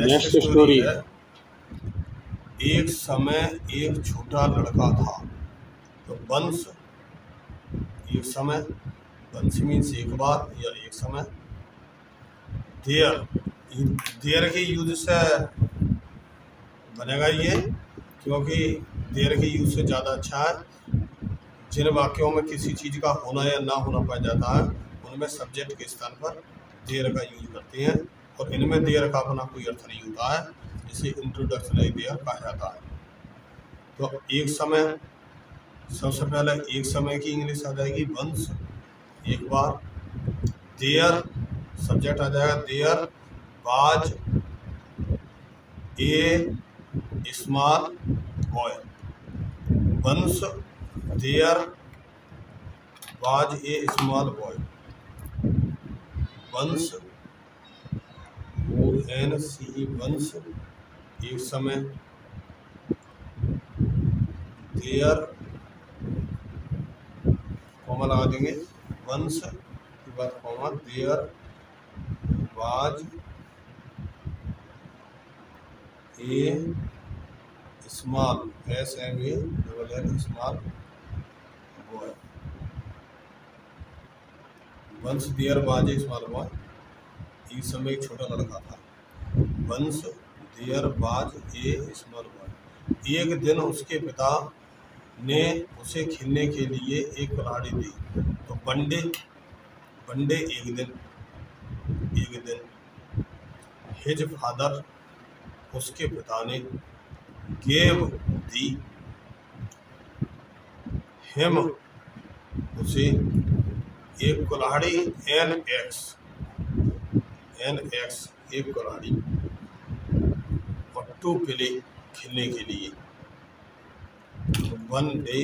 Next story है। एक समय एक छोटा लड़का था। तो वंस, एक समय, वंस मीन्स एक बार या एक समय। देयर के यूज से बनेगा ये, क्योंकि देयर के यूज से ज़्यादा अच्छा है। जिन वाक्यों में किसी चीज़ का होना या ना होना पाया जाता है उनमें सब्जेक्ट के स्थान पर देयर का यूज करते हैं, और इनमें देयर का अपना कोई अर्थ नहीं होता है, इसे इंट्रोडक्शनरी देयर कहा जाता है। तो एक समय, सबसे पहले एक समय की इंग्लिश आ जाएगी वंस, एक बार। देयर सब्जेक्ट आ जाएगा there was a small boy. Once there was a small boy. Once ONCE once, एक समय। देयर कॉमा लगा देंगे, वंस के बाद comma, there was a small SMALL small boy. Once there was a small boy, एक समय एक छोटा लड़का था। Once there was a small boy. एक दिन उसके पिता ने उसे खेलने के लिए एक कुल्हाड़ी दी। तो वनडे एक दिन, हिज फादर उसके पिता ने, गेव दी, हिम उसे, एक कुल्हाड़ी NX एक कुल्हाड़ी, और टू प्ले खेलने के लिए। वन डे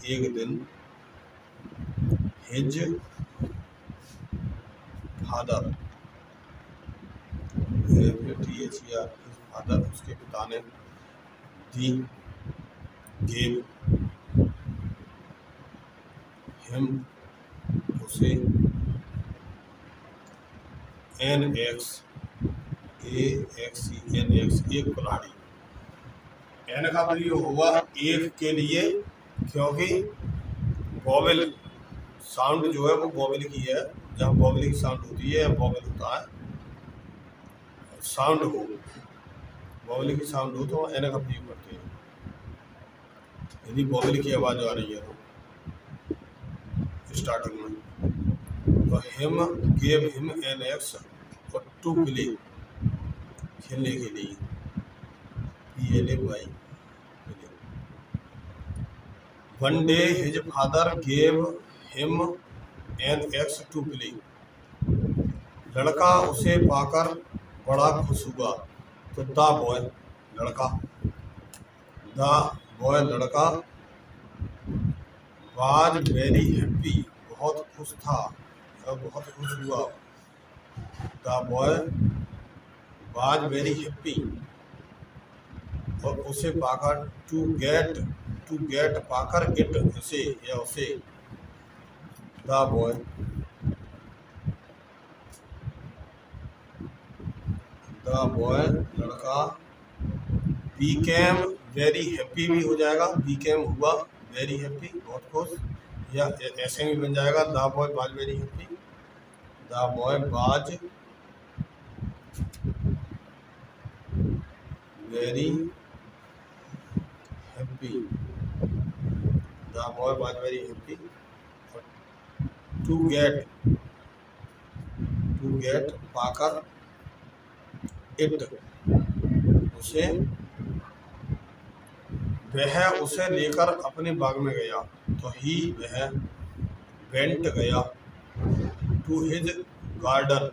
एक दिन, हिज फादर फादर उसके पिता ने, दी गेव हिम उसे, NX एक कुल्हाड़ी। एन का प्रयोग हुआ एक के लिए, क्योंकि वॉवेल साउंड जो है वो वॉवेल की है। जहाँ वॉवेल की साउंड होती है, वॉवेल होता है, साउंड हो, वॉवेल की साउंड हो तो एन का प्रयोग करते हैं। यदि वॉवेल की आवाज़ आ रही है तो स्टार्टिंग में, तो हिम गेव हिम NX और टू प्ले खेलने के लिए, PLAY। One day his father gave him NX to play. लड़का उसे पाकर बड़ा खुश हुआ। तो द बॉय लड़का, लड़का, वाज वेरी हैप्पी बहुत खुश था, बहुत खुश हुआ। The boy was very happy, और उसे पाकर, टू गेट पाकर, इट उसे या उसे। द बॉय लड़का, बीकेम वेरी हैप्पी भी हो जाएगा, बीकेम हुआ वेरी हैप्पी बहुत खुश, या ऐसे भी बन जाएगा the boy was very happy. The boy was very happy, the boy was very happy. To get पाकर, इट उसे, वह उसे लेकर अपने बाग में गया। तो वह वेंट गया, टू हिज गार्डन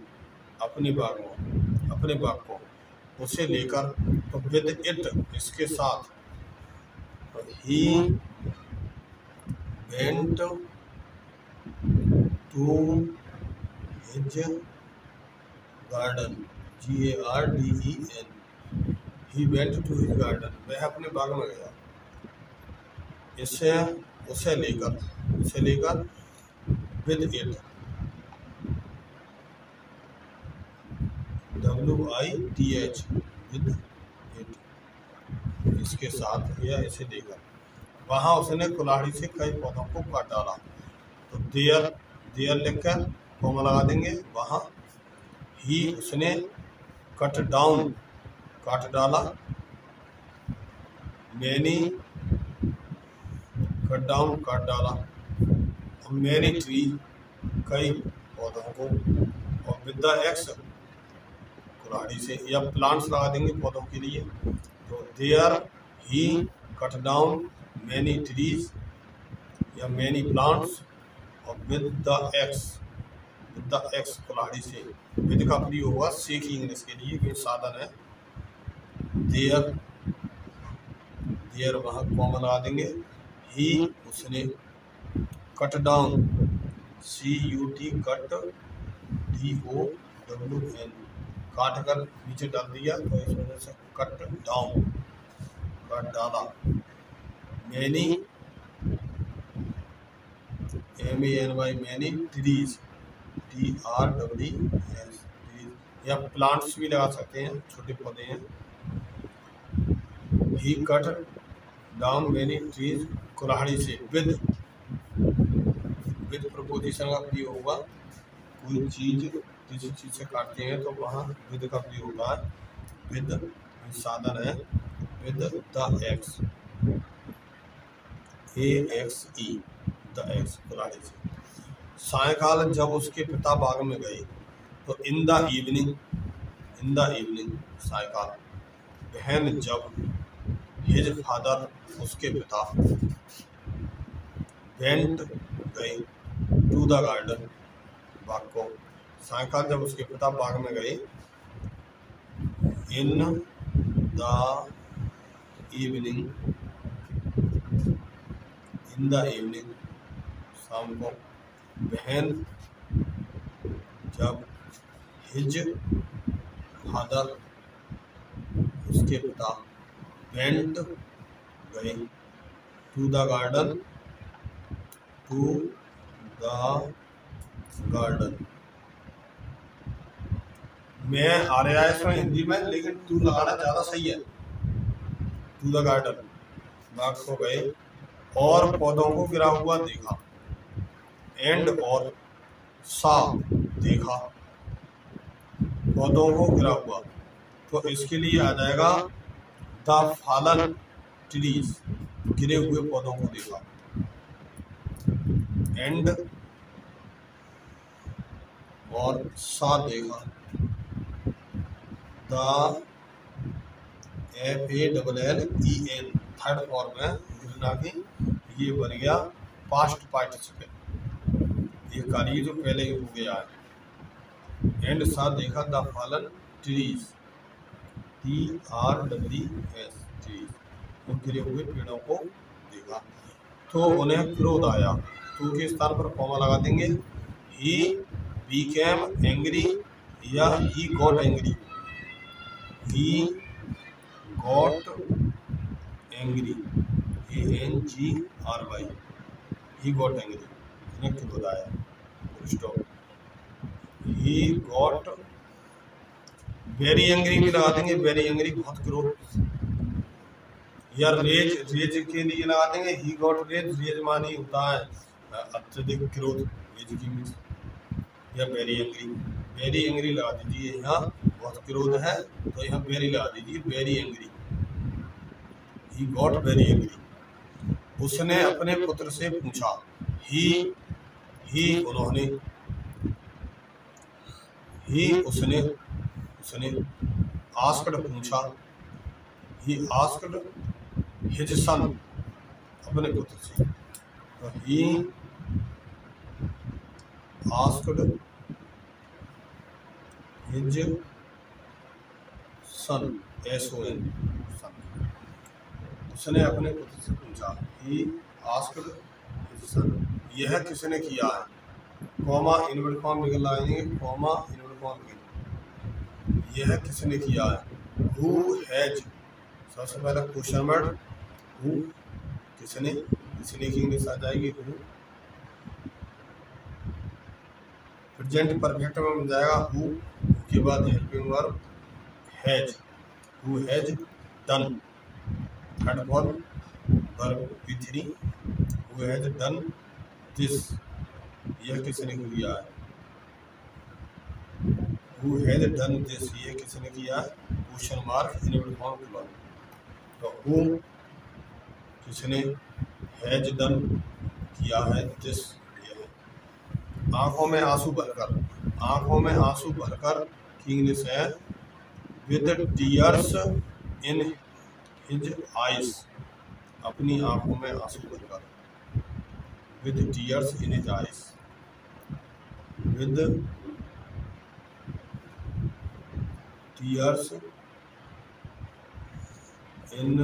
अपने बाग को, उसे लेकर। तो विद इट इसके साथ, तो he went to his garden, GARDEN, he went to his garden, वह अपने बाग में गया। उसे लेकर, with it WITH with it, इसके साथ या इसे देकर वहाँ उसने कुल्हाड़ी से कई पौधों को काट डाला। तो देयर लिखकर कॉमा लगा देंगे वहाँ। ही उसने कट डाउन काट डाला, मैनी कट डाउन काट डाला, मैनी ट्री कई पौधों को, और विद द एक्स कुल्हाड़ी से या प्लांट्स लगा देंगे पौधों के लिए। तो there he cut down many trees या मैनी प्लांट्स, और विद द एक्स कुल्हाड़ी से। विद का प्रयोग हुआ से की इंग्लिश के लिए, ये साधन है। देयर वहाँ कॉमन लगा देंगे। ही उसने cut down CUT cut DOWN काट कर नीचे डाल दिया, तो इस वजह से कट डाउन काट डाला। Many MANY many trees TREES, या प्लांट्स भी लगा सकते हैं, छोटे पौधे हैं। ही कट डाउन मैनी ट्रीज कुल्हाड़ी से, विद प्रपोजिशन का प्रयोग हुआ। कोई चीज किसी चीज से काटते हैं तो वहाँ विद का प्रयोग होता है। विद साधन है, with the x AXE the axe कुल्हाड़ी से। सायंकाल जब उसके पिता बाग में गए, तो इन द इवनिंग सायंकाल। बहन जब हिज फादर उसके पिता, वेंट गए, टू द गार्डन बाग को। सायंकाल जब उसके पिता बाग में गए, इन द इवनिंग शाम को। बहन जब हिज फादर उसके पिता, वेंट गए, टू द गार्डन मैं आ रहा है इसमें हिंदी में, लेकिन टू लगाना ज़्यादा सही है। टू द गार्डन बाग को गए, और पौधों को गिरा हुआ देखा, एंड और सा देखा पौधों को गिरा हुआ। तो इसके लिए आ जाएगा द फॉलन ट्रीज, गिरे हुए पौधों को देखा, एंड और सा देखा। द FALLEN थर्ड फॉर्म है गिरना की, ये बन गया पास्ट पार्टिसिपल, ये कार्य जो पहले ही हो गया है। एंड सा देखा the fallen trees TREES trees, उन गिरे हुए पेड़ों को देखा। तो उन्हें क्रोध आया, तो के स्थान पर कॉमा लगा देंगे। ही बिकेम एंग्री या he got angry, he got angry ANGRY, he got angry, उन्हें क्रोध आया। Stop. He got very angry भी लगा देंगे, वेरी एंग्री बहुत क्रोध, या रेज के लिए लगा देंगे। ही गॉट रेज मानी होता है अत्यधिक क्रोध, रेज की मीन्स, या वेरी एंग्री लगा दीजिए। यहाँ बहुत क्रोध है तो यहाँ वेरी लगा दीजिए, very angry. He got very angry. उसने अपने पुत्र से पूछा, ही उन्होंने, ही उसने आस्क्ड पूछा, ही आस्क्ड हिज सन अपने पुत्र से। तो he asked his son SON सन, उसने अपने पुत्र से पूछा। ही आस्क्ड हिज सन, यह किसने किया है, कॉमा इनवर्ट फॉर्म निकल आएंगे, कॉमा इनवर्ट फॉर्म निकल, यह किसने किया है। हु हैज, सबसे पहला क्वेश्चन वर्ड हु, किसने की इंग्लिश आ जाएगी हु। प्रेजेंट परफेक्ट में बन जाएगा हु उसके बाद helping verb has, who has done. Third form verb P3, who has done this, यह किसने किया है। हु हैज डन दिस, ये किसने किया है, question mark inverted form clause. तो हु किसने, हैज डन किया है, दिस ये है। आंखों में आंसू भरकर, आंखों में आंसू भरकर की इंग्लिश है with tears in his eyes, अपनी आंखों में आंसू भरकर, with tears in his eyes, with tears in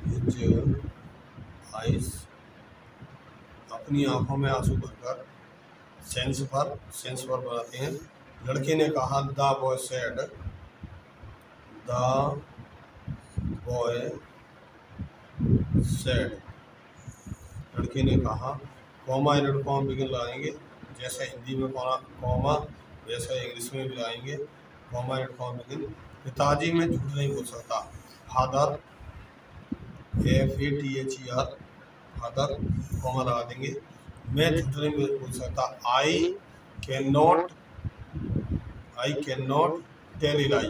his eyes, अपनी आंखों में आंसू भरकर। सेंस पर बनाते हैं। लड़के ने कहा, the boy said, the boy said, लड़के ने कहा। कॉमा इनवर्टेड कॉमा बिगिन लगाएंगे, जैसे हिंदी में कॉमा वैसा इंग्लिश में भी लगाएंगे, कॉमा इनवर्टेड कॉमा बिगिन। पिताजी में झूठ नहीं बोल सकता, फादर FATHER, फादर कॉमा लगा देंगे। मैं झूठ नहीं बोल सकता, I can not tell a lie,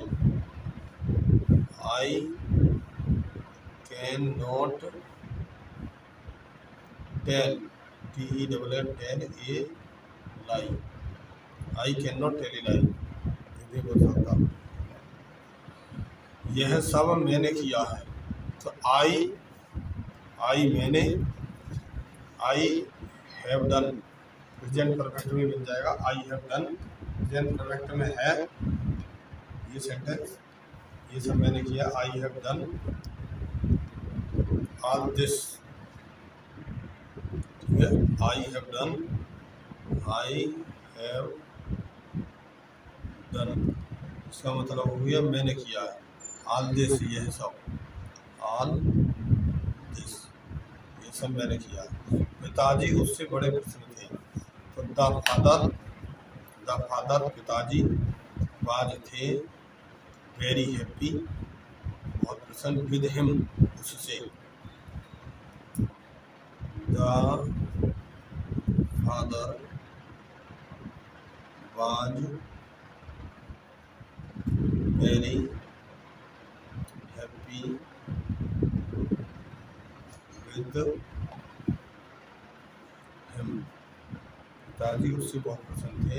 I can not tell, tell a lie, I can not tell a lie, नहीं बोल सकता। यह सब मैंने किया है, तो आई मैंने, I have done, present perfect में मिल जाएगा, I have done, present perfect में है ये सेंटेंस, ये सब मैंने किया, I have done all this, ठीक है, I have done, I have done, इसका मतलब हो गया मैंने किया है। ऑल दिस, यह सब, ऑल दिस, ये सब मैंने किया। पिताजी उससे बड़े प्रसन्न थे, तो द फादर पिताजी, वाज थे, वेरी हैप्पी बहुत प्रसन्न, विद हिम उससे, the father was very happy with him, पिताजी उससे बहुत प्रसन्न थे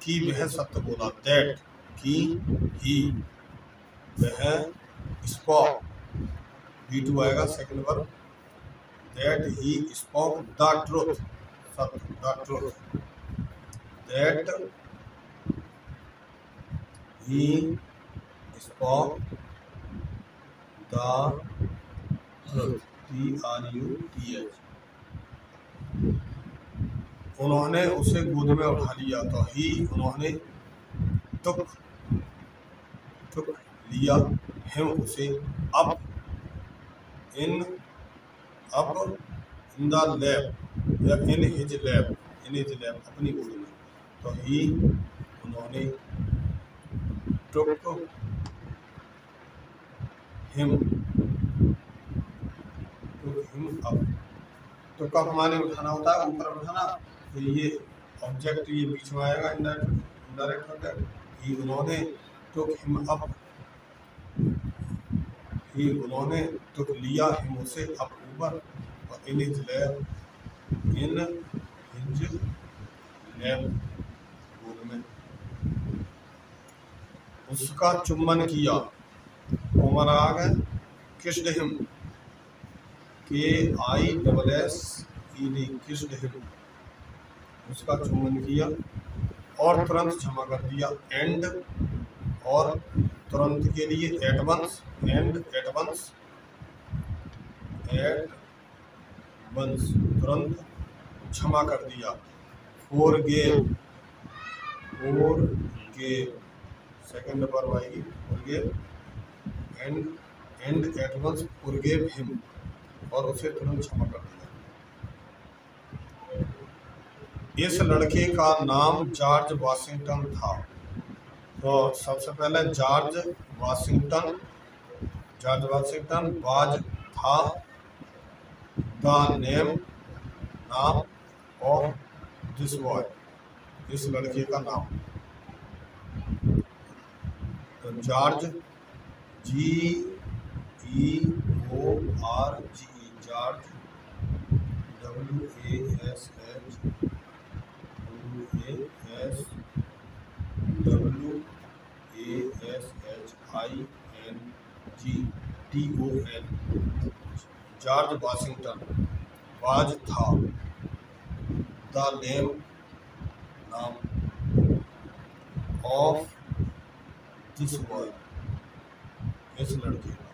कि वह सत्य बोला, दैट कि ही, वह स्पोक, B2 आएगा second verb, that he spoke the truth, सत्य, the truth, that he spoke the truth, TRUTH, उन्होंने उसे गोद में उठा लिया, तो ही उन्होंने, टुक लिया, हिम उसे, अप इन द लैब या इन हिज लैब, अपनी गोद में, तो ही उन्होंने, टुक हिम अप, तो कब माने उठाना होता है, ऊपर उठाना, तो ये ऑब्जेक्ट ये बीच में आएगा, इनडायरेक्ट होता है, ही उन्होंने, टुक हिम अप, ही उन्होंने, टुक लिया, हिम उसे, अप ऊपर, और इन हिज लैब गोद में, उसका चुम्बन किया, कोमर आ गए, kissed him, KISSED, kissed him, उसका चुम्बन किया और तुरंत क्षमा कर दिया, एंड, और तुरंत के लिए at once, and at once, तुरंत क्षमा कर दिया, forgave, सेकंड वर्ब आएगी, forgave, and at once forgave him, और उसे तुरंत क्षमा कर दिया। इस लड़के का नाम जॉर्ज वाशिंगटन था, तो सबसे पहले जॉर्ज वाशिंगटन वाज था द नाम ऑफ दिस बॉय, इस लड़के का नाम। तो George GEORGE George WASHINGTON George Washington was था द नाम ऑफ दिस बॉय, इस लड़के का।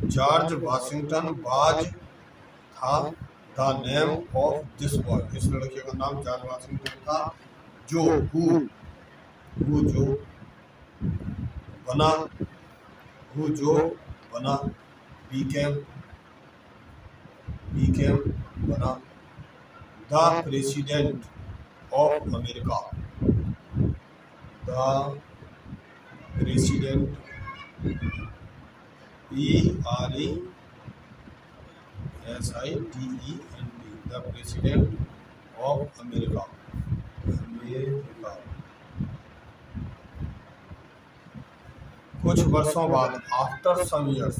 जॉर्ज वाशिंगटन वाज था the name of this boy, इस लड़के का नाम जॉर्ज वाशिंगटन था, जो बना became बना the president of America, the president PRESIDENT, the president of America. कुछ वर्षों बाद after some years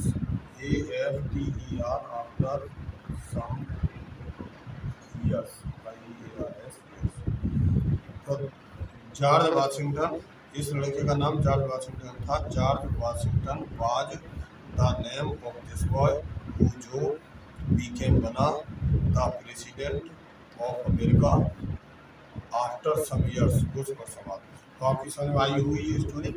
after some years तो जॉर्ज वाशिंगटन, इस लड़के का नाम जॉर्ज वाशिंगटन था। George Washington was the name of this boy, जो बीकेम बना the president of America after some years, कुछ वर्षों बाद। तो आपकी समझ में आई हुई ये स्टोरी।